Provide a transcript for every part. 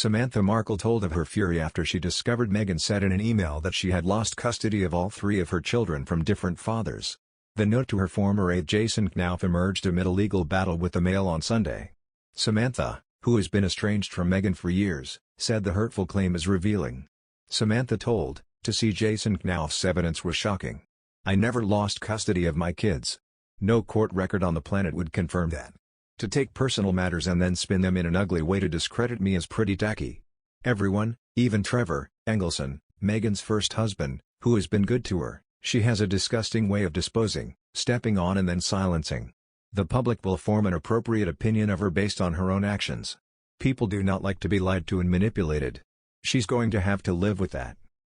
Samantha Markle told of her fury after she discovered Meghan said in an email that she had lost custody of all three of her children from different fathers. The note to her former aide Jason Knauf emerged amid a legal battle with the Mail on Sunday. Samantha, who has been estranged from Meghan for years, said the hurtful claim is revealing. Samantha told, "To see Jason Knauf's evidence was shocking. I never lost custody of my kids. No court record on the planet would confirm that. To take personal matters and then spin them in an ugly way to discredit me is pretty tacky. Everyone, even Trevor Engelson, Meghan's first husband, who has been good to her, she has a disgusting way of disposing, stepping on and then silencing. The public will form an appropriate opinion of her based on her own actions. People do not like to be lied to and manipulated. She's going to have to live with that.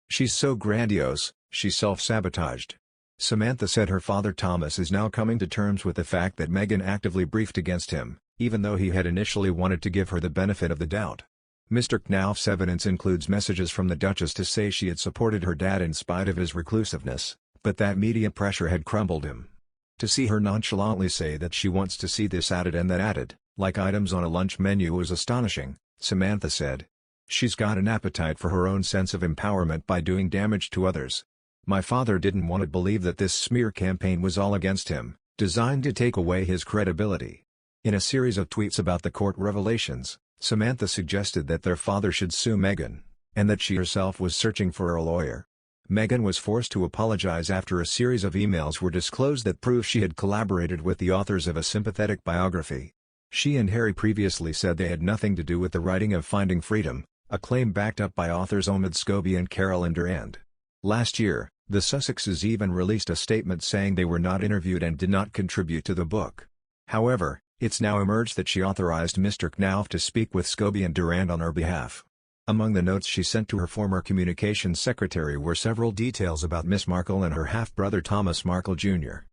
She's so grandiose, she self-sabotaged." Samantha said her father Thomas is now coming to terms with the fact that Meghan actively briefed against him, even though he had initially wanted to give her the benefit of the doubt. Mr. Knauf's evidence includes messages from the Duchess to say she had supported her dad in spite of his reclusiveness, but that media pressure had crumbled him. To see her nonchalantly say that she wants to see this added and that added, like items on a lunch menu, was astonishing, Samantha said. She's got an appetite for her own sense of empowerment by doing damage to others. My father didn't want to believe that this smear campaign was all against him, designed to take away his credibility. In a series of tweets about the court revelations, Samantha suggested that their father should sue Meghan, and that she herself was searching for a lawyer. Meghan was forced to apologize after a series of emails were disclosed that proved she had collaborated with the authors of a sympathetic biography. She and Harry previously said they had nothing to do with the writing of Finding Freedom, a claim backed up by authors Omid Scobie and Carolyn Durand. Last year, the Sussexes even released a statement saying they were not interviewed and did not contribute to the book. However, it's now emerged that she authorized Mr. Knauf to speak with Scobie and Durand on her behalf. Among the notes she sent to her former communications secretary were several details about Miss Markle and her half-brother Thomas Markle Jr.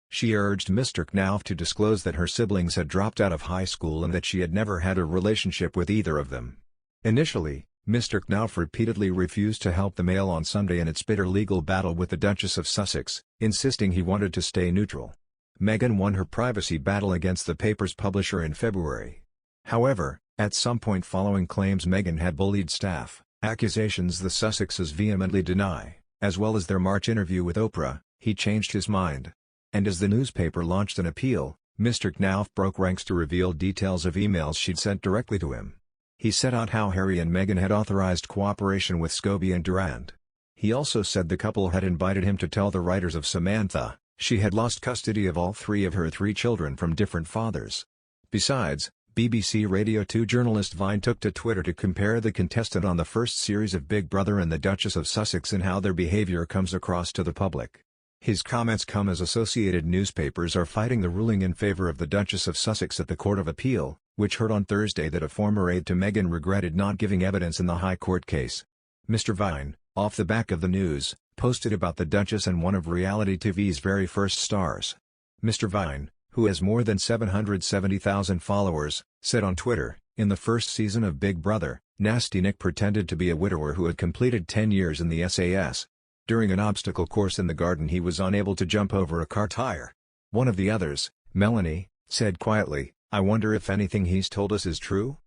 She urged Mr. Knauf to disclose that her siblings had dropped out of high school and that she had never had a relationship with either of them. Initially, Mr. Knauf repeatedly refused to help the Mail on Sunday in its bitter legal battle with the Duchess of Sussex, insisting he wanted to stay neutral. Meghan won her privacy battle against the paper's publisher in February. However, at some point following claims Meghan had bullied staff, accusations the Sussexes vehemently deny, as well as their March interview with Oprah, he changed his mind. And as the newspaper launched an appeal, Mr. Knauf broke ranks to reveal details of emails she'd sent directly to him. He set out how Harry and Meghan had authorized cooperation with Scobie and Durand. He also said the couple had invited him to tell the writers of Samantha she had lost custody of all three of her three children from different fathers. Besides, BBC Radio 2 journalist Vine took to Twitter to compare the contestant on the first series of Big Brother and the Duchess of Sussex and how their behavior comes across to the public. His comments come as Associated newspapers are fighting the ruling in favor of the Duchess of Sussex at the Court of Appeal, which heard on Thursday that a former aide to Meghan regretted not giving evidence in the High Court case. Mr. Vine, off the back of the news, posted about the Duchess and one of reality TV's very first stars. Mr. Vine, who has more than 770,000 followers, said on Twitter, "In the first season of Big Brother, Nasty Nick pretended to be a widower who had completed 10 years in the SAS. During an obstacle course in the garden he was unable to jump over a car tire. One of the others, Melanie, said quietly, 'I wonder if anything he's told us is true?'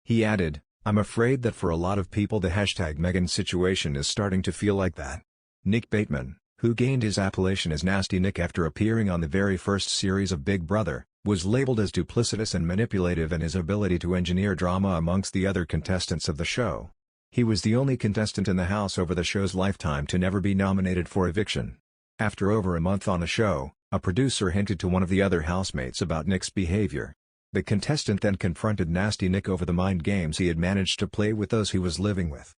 He added, 'I'm afraid that for a lot of people the #Meghan situation is starting to feel like that.' Nick Bateman, who gained his appellation as Nasty Nick after appearing on the very first series of Big Brother, was labeled as duplicitous and manipulative in his ability to engineer drama amongst the other contestants of the show. He was the only contestant in the house over the show's lifetime to never be nominated for eviction. After over a month on the show, a producer hinted to one of the other housemates about Nick's behavior. The contestant then confronted Nasty Nick over the mind games he had managed to play with those he was living with.